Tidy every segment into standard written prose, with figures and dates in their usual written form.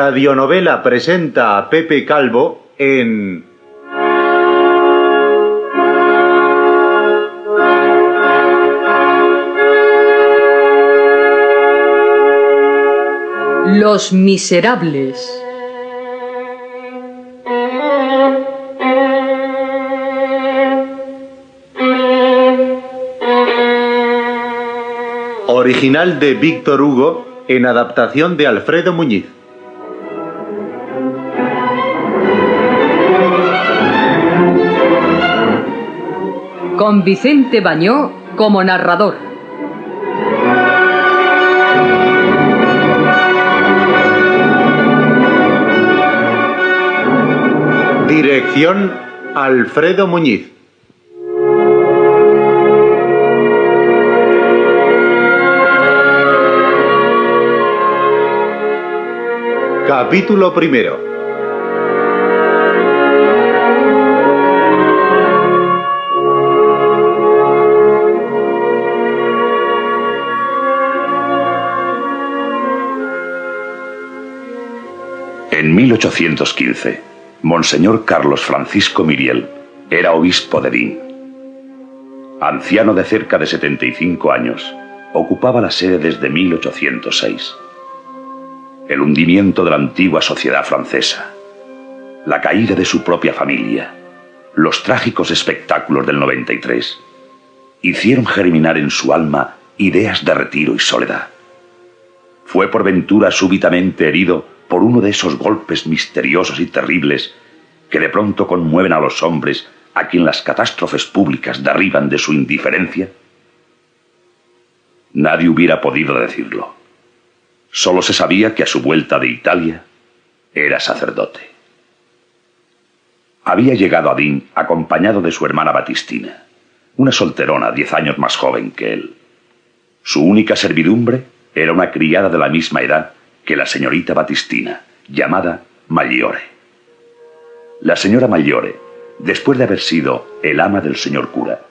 Radionovela presenta a Pepe Calvo en... Los Miserables. Original de Víctor Hugo en adaptación de Alfredo Muñiz. Con Vicente Bañó como narrador. Dirección Alfredo Muñiz. Capítulo primero. En 1815, Monseñor Carlos Francisco Myriel era obispo de Digne. Anciano de cerca de 75 años, ocupaba la sede desde 1806. El hundimiento de la antigua sociedad francesa, la caída de su propia familia, los trágicos espectáculos del 93, hicieron germinar en su alma ideas de retiro y soledad. Fue por ventura súbitamente herido por uno de esos golpes misteriosos y terribles que de pronto conmueven a los hombres a quien las catástrofes públicas derriban de su indiferencia. Nadie hubiera podido decirlo. Solo se sabía que a su vuelta de Italia era sacerdote. Había llegado a Digne acompañado de su hermana Batistina, una solterona 10 años más joven que él. Su única servidumbre era una criada de la misma edad que la señorita Batistina, llamada Magliore. La señora Magliore, después de haber sido el ama del señor cura,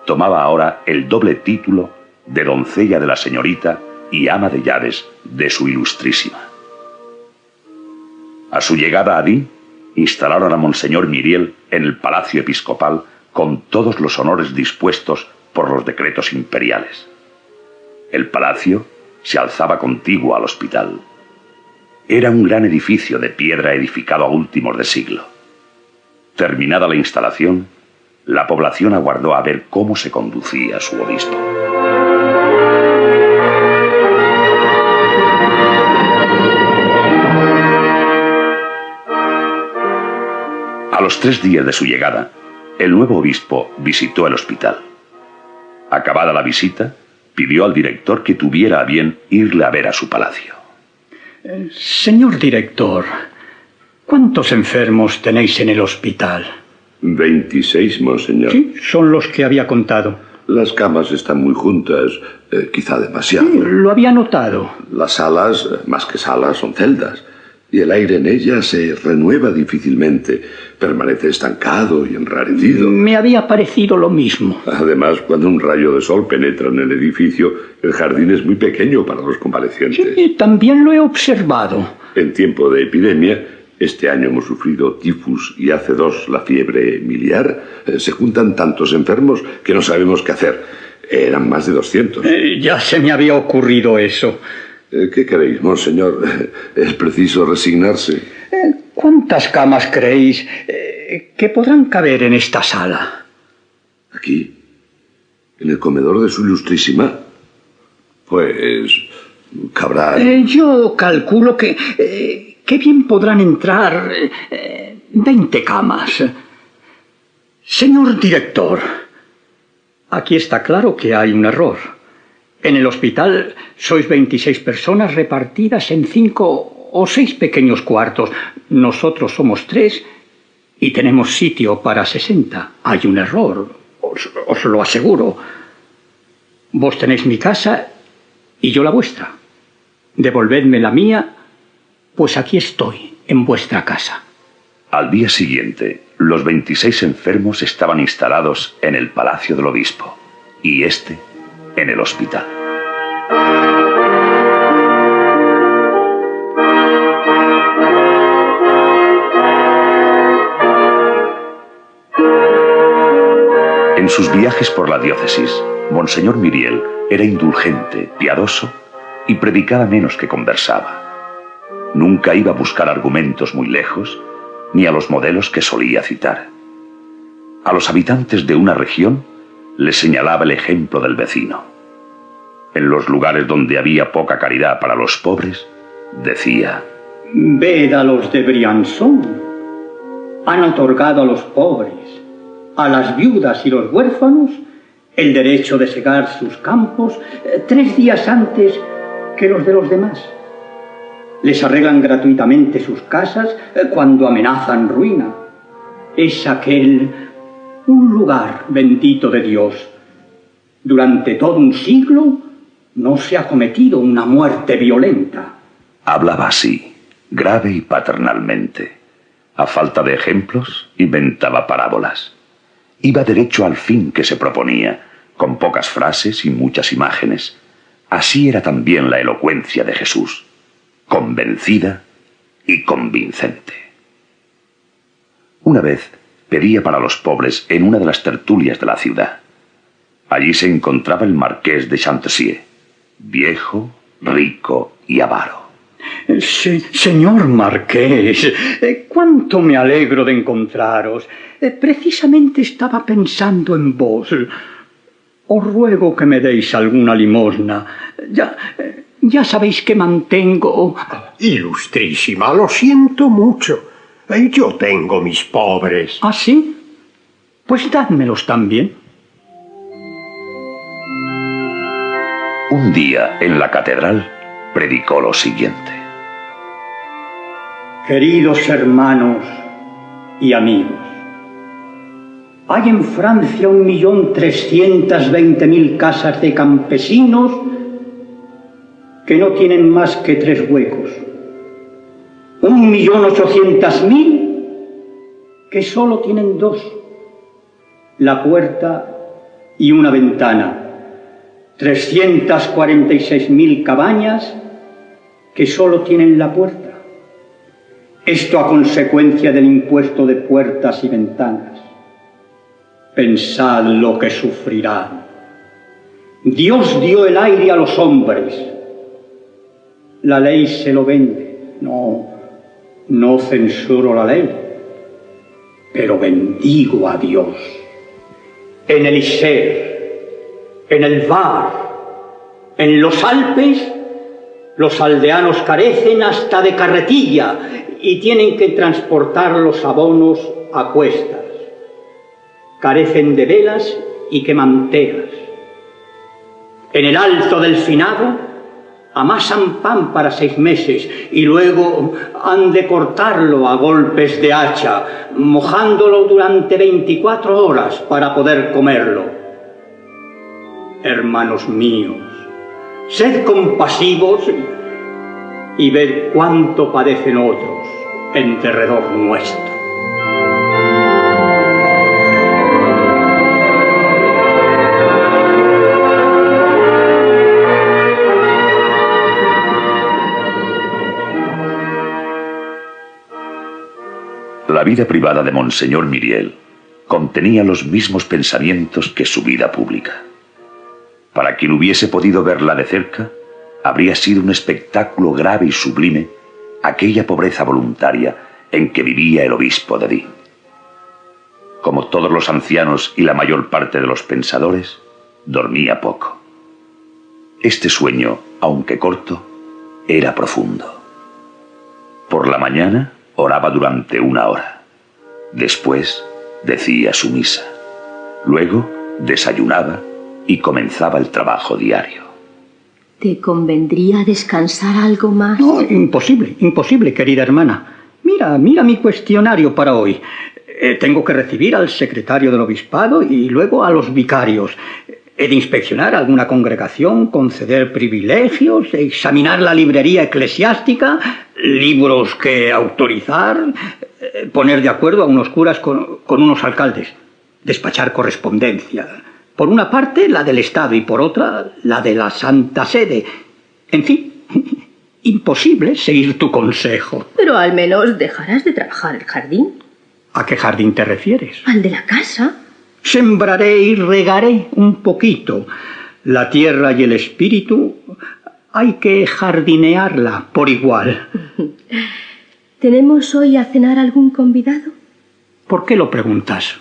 tomaba ahora el doble título de doncella de la señorita y ama de llaves de su ilustrísima. A su llegada a Digne, instalaron a Monseñor Myriel en el palacio episcopal con todos los honores dispuestos por los decretos imperiales. El palacio se alzaba contiguo al hospital. Era un gran edificio de piedra edificado a últimos de siglo. Terminada la instalación, la población aguardó a ver cómo se conducía su obispo. A los 3 días de su llegada, el nuevo obispo visitó el hospital. Acabada la visita, pidió al director que tuviera a bien irle a ver a su palacio. Señor director, ¿cuántos enfermos tenéis en el hospital? 26, monseñor. Sí, son los que había contado. Las camas están muy juntas, quizá demasiado. Sí, lo había notado. Las salas, más que salas, son celdas, y el aire en ellas se renueva difícilmente, permanece estancado y enrarecido. Me había parecido lo mismo. Además, cuando un rayo de sol penetra en el edificio, el jardín es muy pequeño para los convalecientes. Sí, también lo he observado. En tiempo de epidemia, este año hemos sufrido tifus y hace 2 la fiebre miliar, se juntan tantos enfermos que no sabemos qué hacer. Eran más de 200. Ya se me había ocurrido eso. ¿Qué queréis, monseñor? Es preciso resignarse. ¿Cuántas camas creéis que podrán caber en esta sala? ¿Aquí? ¿En el comedor de su ilustrísima? Pues... cabrá... Yo calculo que bien podrán entrar 20 camas. Señor director, aquí está claro que hay un error. En el hospital sois 26 personas repartidas en 5 o 6 pequeños cuartos. Nosotros somos 3 y tenemos sitio para 60. Hay un error, os lo aseguro. Vos tenéis mi casa y yo la vuestra. Devolvedme la mía, pues aquí estoy, en vuestra casa. Al día siguiente, los 26 enfermos estaban instalados en el palacio del obispo y este en el hospital. En sus viajes por la diócesis, Monseñor Myriel era indulgente, piadoso y predicaba menos que conversaba. Nunca iba a buscar argumentos muy lejos, ni a los modelos que solía citar. A los habitantes de una región les señalaba el ejemplo del vecino. En los lugares donde había poca caridad para los pobres, decía: ved a los de Briançon. Han otorgado a los pobres, a las viudas y los huérfanos, el derecho de segar sus campos 3 días antes que los de los demás. Les arreglan gratuitamente sus casas cuando amenazan ruina. Es aquel un lugar bendito de Dios. Durante todo un siglo no se ha cometido una muerte violenta. Hablaba así, grave y paternalmente. A falta de ejemplos, inventaba parábolas. Iba derecho al fin que se proponía, con pocas frases y muchas imágenes. Así era también la elocuencia de Jesús, convencida y convincente. Una vez pedía para los pobres en una de las tertulias de la ciudad. Allí se encontraba el marqués de Champtecier, viejo, rico y avaro. Señor marqués, cuánto me alegro de encontraros. Precisamente estaba pensando en vos. Os ruego que me deis alguna limosna. Ya sabéis que mantengo... Ilustrísima, lo siento mucho. Yo tengo mis pobres. ¿Ah, sí? Pues dádmelos también. Un día, en la catedral, predicó lo siguiente: queridos hermanos y amigos, hay en Francia 1.320.000 casas de campesinos que no tienen más que 3 huecos. 1.800.000 que solo tienen 2, la puerta y una ventana. 346.000 cabañas que solo tienen la puerta. Esto a consecuencia del impuesto de puertas y ventanas. Pensad lo que sufrirán. Dios dio el aire a los hombres. La ley se lo vende. No censuro la ley, pero bendigo a Dios. En el Isère, en el Var, en los Alpes, los aldeanos carecen hasta de carretilla y tienen que transportar los abonos a cuestas. Carecen de velas y quemanteras. En el Alto del Finado amasan pan para 6 meses y luego han de cortarlo a golpes de hacha, mojándolo durante 24 horas para poder comerlo. Hermanos míos, sed compasivos y ved cuánto padecen otros en derredor nuestro. La vida privada de Monseñor Myriel contenía los mismos pensamientos que su vida pública. Para quien hubiese podido verla de cerca, habría sido un espectáculo grave y sublime aquella pobreza voluntaria en que vivía el obispo de Digne. Como todos los ancianos y la mayor parte de los pensadores, dormía poco. Este sueño, aunque corto, era profundo. Por la mañana oraba durante 1 hora. Después decía su misa. Luego desayunaba y comenzaba el trabajo diario. ¿Te convendría descansar algo más? No, imposible, querida hermana. Mira mi cuestionario para hoy. Tengo que recibir al secretario del obispado y luego a los vicarios. He de inspeccionar alguna congregación, conceder privilegios, examinar la librería eclesiástica, libros que autorizar, poner de acuerdo a unos curas con unos alcaldes, despachar correspondencia. Por una parte, la del Estado y por otra, la de la Santa Sede. En fin, imposible seguir tu consejo. Pero al menos dejarás de trabajar el jardín. ¿A qué jardín te refieres? Al de la casa. Sembraré y regaré un poquito. La tierra y el espíritu hay que jardinearla por igual. ¿Tenemos hoy a cenar algún convidado? ¿Por qué lo preguntas?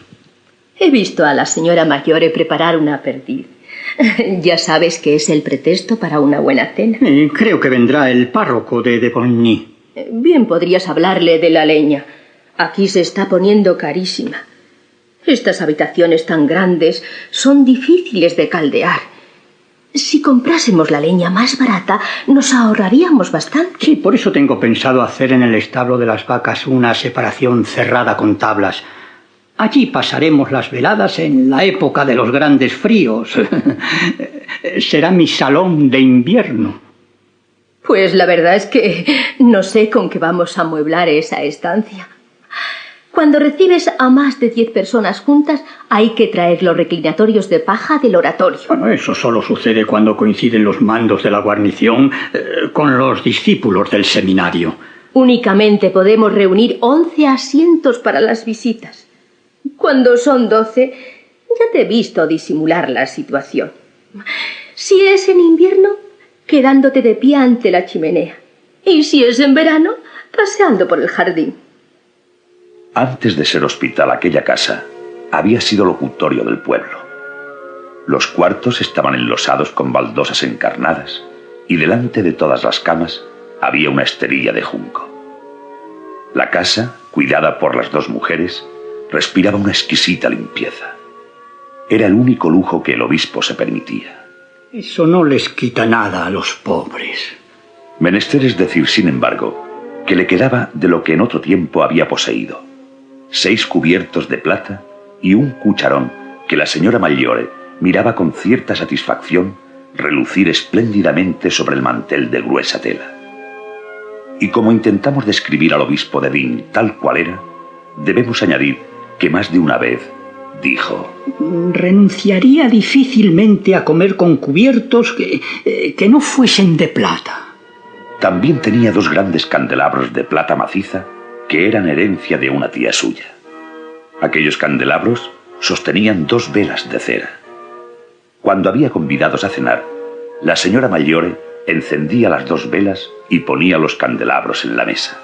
He visto a la señora Maggiore preparar una perdiz. Ya sabes que es el pretexto para una buena cena. Creo que vendrá el párroco de Bogny. Bien podrías hablarle de la leña. Aquí se está poniendo carísima. Estas habitaciones tan grandes son difíciles de caldear. Si comprásemos la leña más barata, nos ahorraríamos bastante. Sí, por eso tengo pensado hacer en el establo de las vacas una separación cerrada con tablas. Allí pasaremos las veladas en la época de los grandes fríos. Será mi salón de invierno. Pues la verdad es que no sé con qué vamos a amueblar esa estancia. Cuando recibes a más de 10 personas juntas, hay que traer los reclinatorios de paja del oratorio. Bueno, eso solo sucede cuando coinciden los mandos de la guarnición con los discípulos del seminario. Únicamente podemos reunir 11 asientos para las visitas. Cuando son 12, ya te he visto disimular la situación. Si es en invierno, quedándote de pie ante la chimenea. Y si es en verano, paseando por el jardín. Antes de ser hospital aquella casa, había sido locutorio del pueblo. Los cuartos estaban enlosados con baldosas encarnadas y delante de todas las camas había una esterilla de junco. La casa, cuidada por las dos mujeres, respiraba una exquisita limpieza. Era el único lujo que el obispo se permitía. Eso no les quita nada a los pobres. Menester es decir, sin embargo, que le quedaba de lo que en otro tiempo había poseído: 6 cubiertos de plata y un cucharón que la señora Maggiore miraba con cierta satisfacción relucir espléndidamente sobre el mantel de gruesa tela. Y como intentamos describir al obispo de Digne tal cual era, debemos añadir que más de una vez dijo: renunciaría difícilmente a comer con cubiertos que no fuesen de plata. También tenía 2 grandes candelabros de plata maciza que eran herencia de una tía suya. Aquellos candelabros sostenían 2 velas de cera. Cuando había convidados a cenar, la señora Maggiore encendía las 2 velas y ponía los candelabros en la mesa.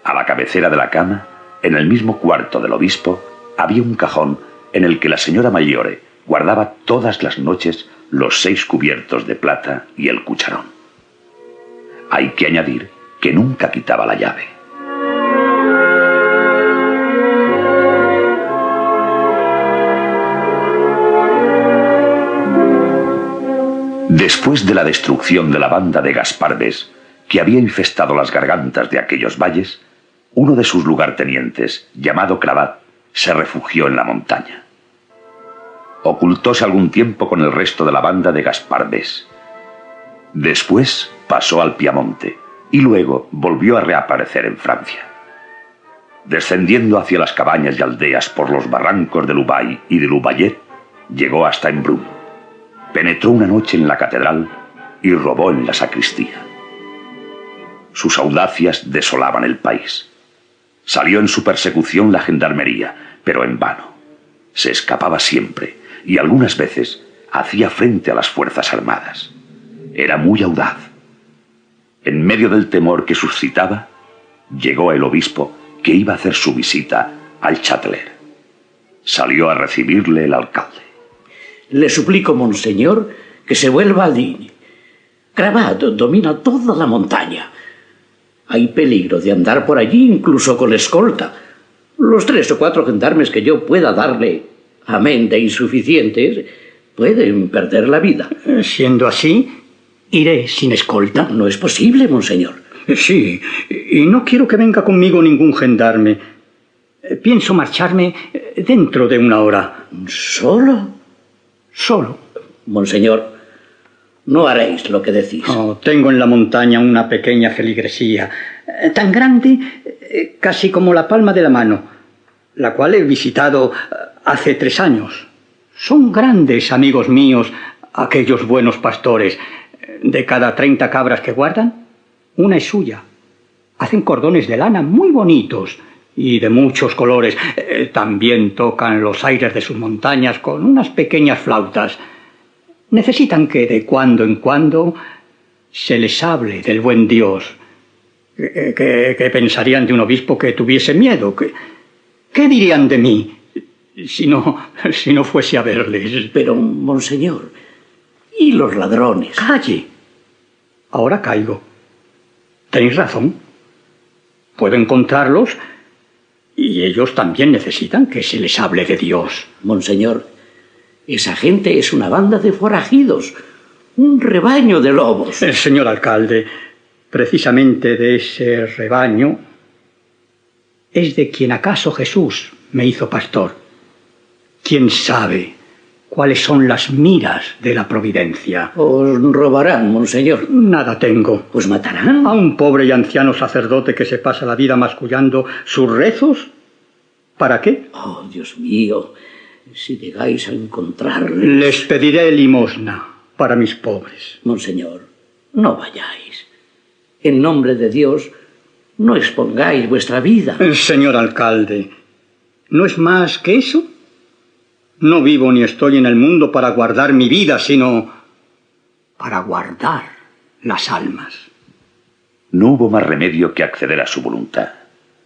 A la cabecera de la cama, en el mismo cuarto del obispo, había un cajón en el que la señora Maggiore guardaba todas las noches los 6 cubiertos de plata y el cucharón. Hay que añadir que nunca quitaba la llave. Después de la destrucción de la banda de Gaspar Bés, que había infestado las gargantas de aquellos valles, uno de sus lugartenientes, llamado Cravat, se refugió en la montaña. Ocultóse algún tiempo con el resto de la banda de Gaspar Bés. Después pasó al Piamonte y luego volvió a reaparecer en Francia. Descendiendo hacia las cabañas y aldeas por los barrancos de Loubaye y de Loubayet, llegó hasta Embrun. Penetró una noche en la catedral y robó en la sacristía. Sus audacias desolaban el país. Salió en su persecución la gendarmería, pero en vano. Se escapaba siempre y algunas veces hacía frente a las fuerzas armadas. Era muy audaz. En medio del temor que suscitaba, llegó el obispo que iba a hacer su visita al Châtelet. Salió a recibirle el alcalde. Le suplico, monseñor, que se vuelva a Digne. Cravat domina toda la montaña. Hay peligro de andar por allí incluso con escolta. Los 3 o 4 gendarmes que yo pueda darle, amén de insuficientes, pueden perder la vida. Siendo así, iré sin escolta. No es posible, monseñor. Sí, y no quiero que venga conmigo ningún gendarme. Pienso marcharme dentro de 1 hora. ¿Solo? Solo. Monseñor, no haréis lo que decís. Oh, tengo en la montaña una pequeña feligresía, tan grande casi como la palma de la mano, la cual he visitado hace 3 años. Son grandes amigos míos aquellos buenos pastores. De cada 30 cabras que guardan, una es suya. Hacen cordones de lana muy bonitos y de muchos colores. También tocan los aires de sus montañas con unas pequeñas flautas. Necesitan que de cuando en cuando se les hable del buen Dios. ¿Qué pensarían de un obispo que tuviese miedo? ¿Qué dirían de mí si no fuese a verles? Pero, monseñor, ¿y los ladrones? ¡Calle! Ahora caigo. Tenéis razón. Puedo encontrarlos y ellos también necesitan que se les hable de Dios. Monseñor, esa gente es una banda de forajidos, un rebaño de lobos. El señor alcalde, precisamente de ese rebaño es de quien acaso Jesús me hizo pastor. ¿Quién sabe cuáles son las miras de la providencia? Os robarán, monseñor. Nada tengo. ¿Os matarán? A un pobre y anciano sacerdote que se pasa la vida mascullando sus rezos. ¿Para qué? Oh, Dios mío, si llegáis a encontrarles... Les pediré limosna para mis pobres. Monseñor, no vayáis. En nombre de Dios, no expongáis vuestra vida. Señor alcalde, ¿no es más que eso? No vivo ni estoy en el mundo para guardar mi vida, sino para guardar las almas. No hubo más remedio que acceder a su voluntad,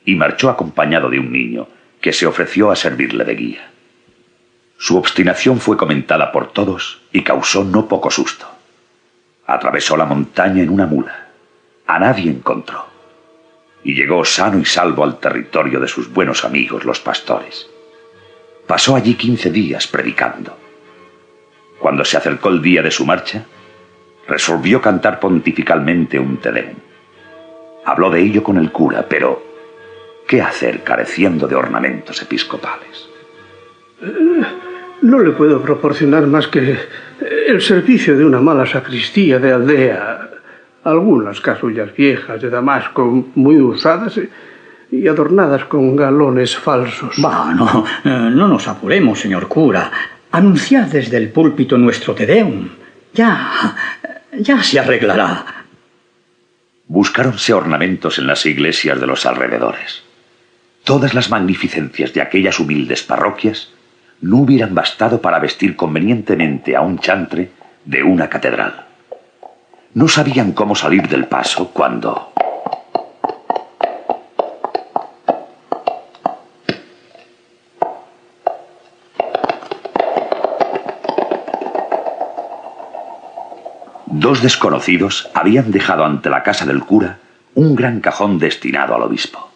y marchó acompañado de un niño que se ofreció a servirle de guía. Su obstinación fue comentada por todos y causó no poco susto. Atravesó la montaña en una mula. A nadie encontró. Y llegó sano y salvo al territorio de sus buenos amigos, los pastores. Pasó allí 15 días predicando. Cuando se acercó el día de su marcha, resolvió cantar pontificalmente un Te Deum. Habló de ello con el cura, pero ¿qué hacer careciendo de ornamentos episcopales? No le puedo proporcionar más que el servicio de una mala sacristía de aldea, algunas casullas viejas de Damasco muy usadas y adornadas con galones falsos. No nos apuremos, señor cura. Anunciad desde el púlpito nuestro Te Deum. Ya se arreglará. Buscáronse ornamentos en las iglesias de los alrededores. Todas las magnificencias de aquellas humildes parroquias no hubieran bastado para vestir convenientemente a un chantre de una catedral. No sabían cómo salir del paso cuando... Dos desconocidos habían dejado ante la casa del cura un gran cajón destinado al obispo.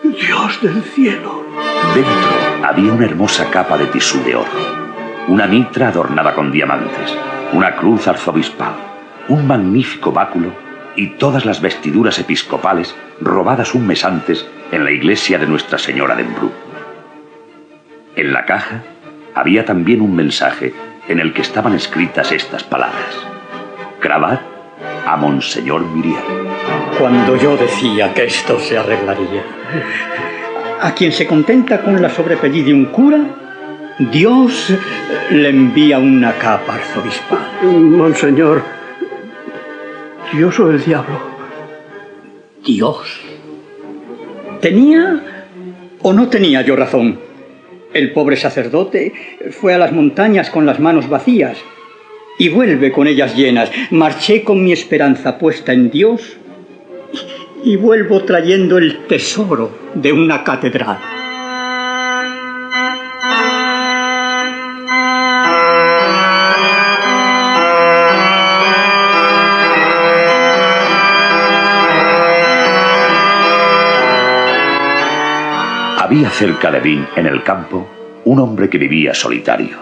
¡Dios del cielo! Dentro había una hermosa capa de tisú de oro, una mitra adornada con diamantes, una cruz arzobispal, un magnífico báculo y todas las vestiduras episcopales robadas un mes antes en la iglesia de Nuestra Señora de Embrú. En la caja había también un mensaje en el que estaban escritas estas palabras: Grabad a Monseñor Myriel. Cuando yo decía que esto se arreglaría. A quien se contenta con la sobrepelliz de un cura, Dios le envía una capa arzobispal. Monseñor, ¿Dios o el diablo? Dios. ¿Tenía o no tenía yo razón? El pobre sacerdote fue a las montañas con las manos vacías y vuelve con ellas llenas. Marché con mi esperanza puesta en Dios y vuelvo trayendo el tesoro de una catedral. Había cerca de Vin, en el campo, un hombre que vivía solitario.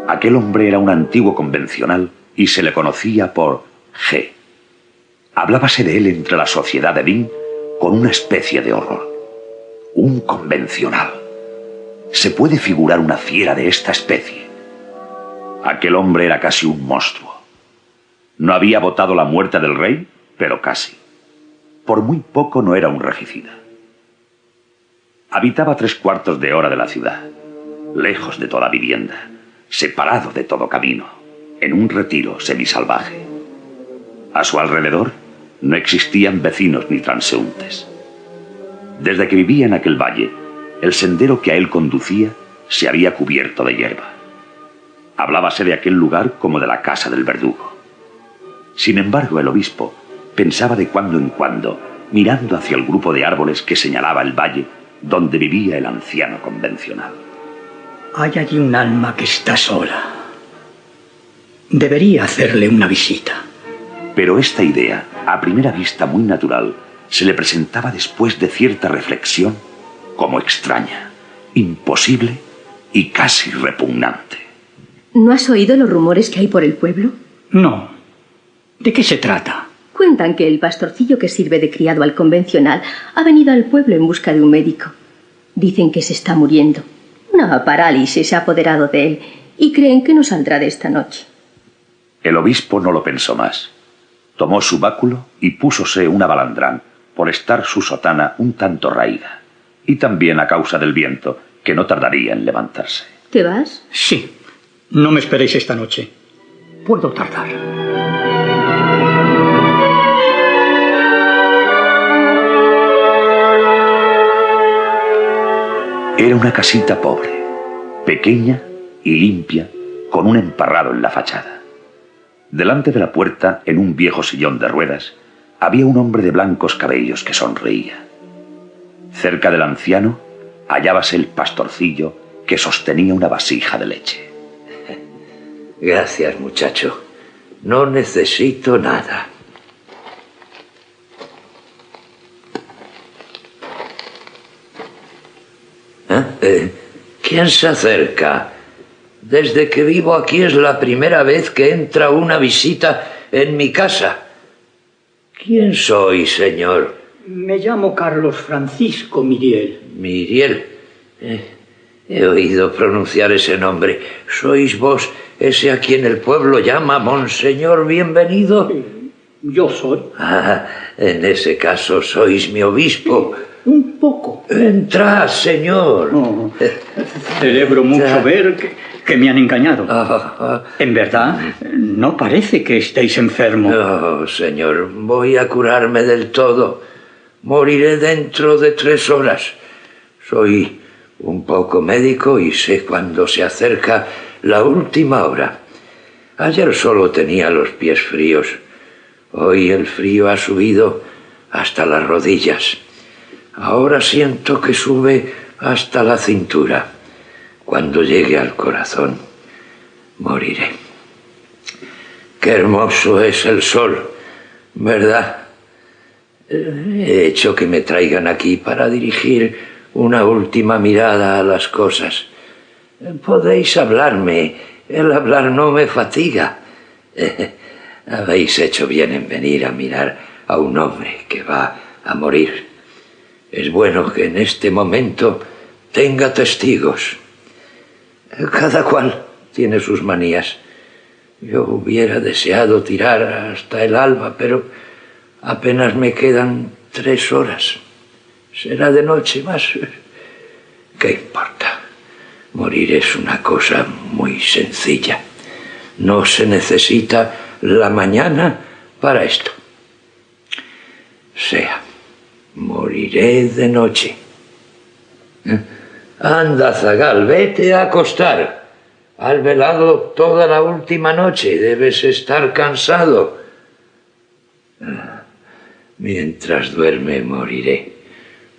Aquel hombre era un antiguo convencional y se le conocía por G. Hablábase de él entre la sociedad de Vin con una especie de horror. Un convencional. ¿Se puede figurar una fiera de esta especie? Aquel hombre era casi un monstruo. No había votado la muerte del rey, pero casi. Por muy poco no era un regicida. Habitaba a 3/4 de hora de la ciudad, lejos de toda vivienda, separado de todo camino, en un retiro semisalvaje. A su alrededor No existían vecinos ni transeúntes. Desde que vivía en aquel valle, el sendero que a él conducía se había cubierto de hierba. Hablábase de aquel lugar como de la casa del verdugo. Sin embargo, el obispo pensaba de cuando en cuando, mirando hacia el grupo de árboles que señalaba el valle donde vivía el anciano convencional. Hay allí un alma que está sola. Debería hacerle una visita. Pero esta idea, a primera vista muy natural, se le presentaba después de cierta reflexión como extraña, imposible y casi repugnante. ¿No has oído los rumores que hay por el pueblo? No. ¿De qué se trata? Cuentan que el pastorcillo que sirve de criado al convencional ha venido al pueblo en busca de un médico. Dicen que se está muriendo. Una parálisis se ha apoderado de él y creen que no saldrá de esta noche. El obispo no lo pensó más. Tomó su báculo y púsose una balandrán por estar su sotana un tanto raída, y también a causa del viento, que no tardaría en levantarse. ¿Te vas? Sí. No me esperéis esta noche. Puedo tardar. Era una casita pobre, pequeña y limpia, con un emparrado en la fachada. Delante de la puerta, en un viejo sillón de ruedas, había un hombre de blancos cabellos que sonreía. Cerca del anciano hallábase el pastorcillo que sostenía una vasija de leche. Gracias, muchacho. No necesito nada. ¿Quién se acerca? Desde que vivo aquí es la primera vez que entra una visita en mi casa. ¿Quién soy, señor? Me llamo Carlos Francisco Miriel. Miriel. He oído pronunciar ese nombre. ¿Sois vos ese a quien el pueblo llama Monseñor Bienvenido? Yo soy. En ese caso sois mi obispo. Un poco. Entrad, señor. No, celebro mucho ver que me han engañado. En verdad, no parece que estéis enfermo. No, señor, voy a curarme del todo. Moriré dentro de 3 horas. Soy un poco médico y sé cuándo se acerca la última hora. Ayer solo tenía los pies fríos. Hoy el frío ha subido hasta las rodillas. Ahora siento que sube hasta la cintura. Cuando llegue al corazón, moriré. Qué hermoso es el sol, ¿verdad? He hecho que me traigan aquí para dirigir una última mirada a las cosas. Podéis hablarme, el hablar no me fatiga. Habéis hecho bien en venir a mirar a un hombre que va a morir. Es bueno que en este momento tenga testigos. Cada cual tiene sus manías. Yo hubiera deseado tirar hasta el alba, pero apenas me quedan 3 horas. Será de noche más. ¿Qué importa? Morir es una cosa muy sencilla. No se necesita la mañana para esto. Sea. Moriré de noche. Anda, zagal, vete a acostar. Has velado toda la última noche. Debes estar cansado. Mientras duerme, moriré.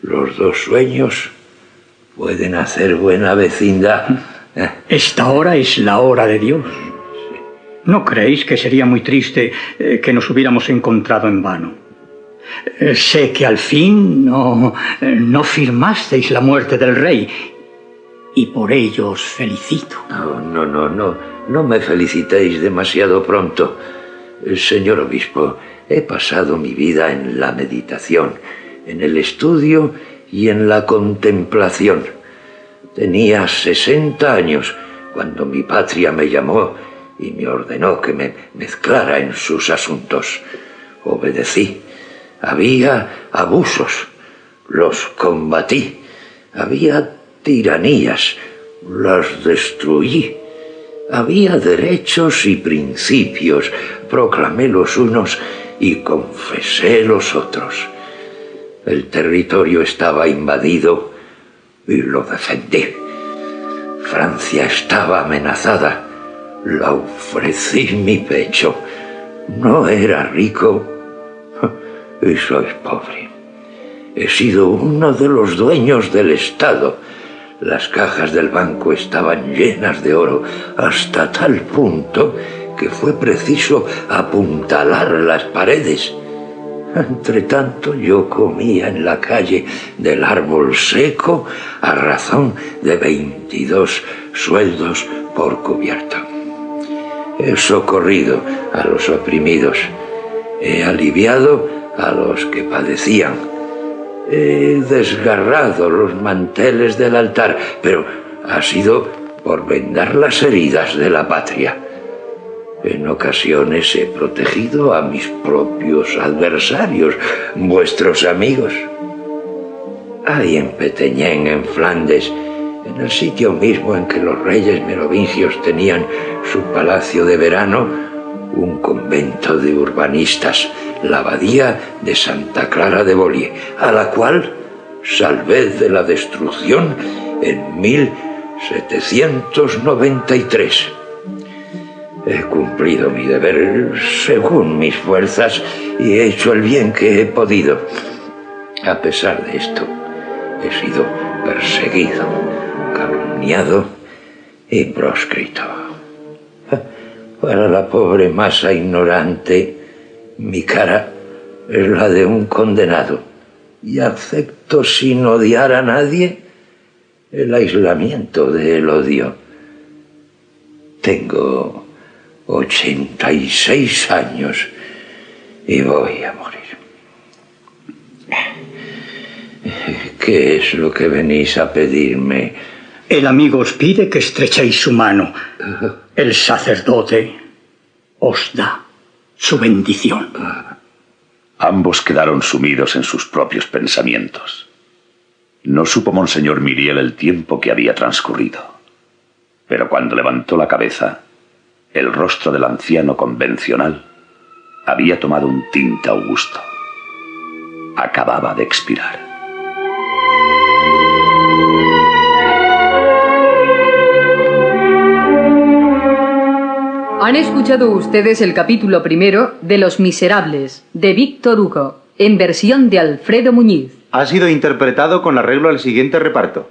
Los 2 sueños pueden hacer buena vecindad. Esta hora es la hora de Dios. ¿No creéis que sería muy triste que nos hubiéramos encontrado en vano? Sé que al fin no firmasteis la muerte del rey, y por ello os felicito. No me felicitéis demasiado pronto. Señor obispo, he pasado mi vida en la meditación, en el estudio y en la contemplación. Tenía 60 años cuando mi patria me llamó y me ordenó que me mezclara en sus asuntos. Obedecí. Había abusos, los combatí. Había tiranías, las destruí. Había derechos y principios, proclamé los unos y confesé los otros. El territorio estaba invadido y lo defendí. Francia estaba amenazada. La ofrecí mi pecho. No era rico y soy pobre. He sido uno de los dueños del Estado. Las cajas del banco estaban llenas de oro hasta tal punto que fue preciso apuntalar las paredes. Entretanto, yo comía en la calle del árbol seco a razón de 22 sueldos por cubierto. He socorrido a los oprimidos, he aliviado a los que padecían, he desgarrado los manteles del altar, pero ha sido por vendar las heridas de la patria. En ocasiones he protegido a mis propios adversarios, vuestros amigos. Hay en Peteñén, en Flandes, en el sitio mismo en que los reyes merovingios tenían su palacio de verano, un convento de urbanistas, la abadía de Santa Clara de Bolie, a la cual salvé de la destrucción en 1793. He cumplido mi deber según mis fuerzas y he hecho el bien que he podido. A pesar de esto, he sido perseguido, calumniado y proscrito. Para la pobre masa ignorante, mi cara es la de un condenado y acepto sin odiar a nadie el aislamiento del odio. Tengo 86 años y voy a morir. ¿Qué es lo que venís a pedirme? El amigo os pide que estrechéis su mano. El sacerdote os da su bendición. Ambos quedaron sumidos en sus propios pensamientos. No supo Monseñor Myriel el tiempo que había transcurrido. Pero cuando levantó la cabeza, el rostro del anciano convencional había tomado un tinte augusto. Acababa de expirar. Han escuchado ustedes el capítulo primero de Los Miserables, de Víctor Hugo, en versión de Alfredo Muñiz. Ha sido interpretado con arreglo al siguiente reparto.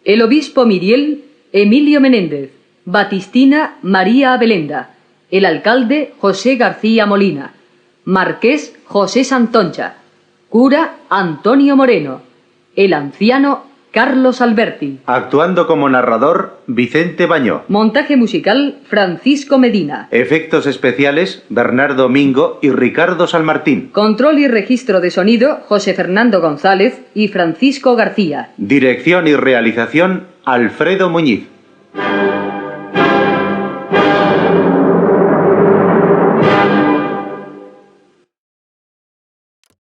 El obispo Myriel, Emilio Menéndez. Batistina, María Abelenda. El alcalde, José García Molina. Marqués, José Santoncha. Cura, Antonio Moreno. El anciano, Carlos Alberti. Actuando como narrador, Vicente Bañó. Montaje musical, Francisco Medina. Efectos especiales, Bernardo Mingo y Ricardo Sanmartín. Control y registro de sonido, José Fernando González y Francisco García. Dirección y realización, Alfredo Muñiz.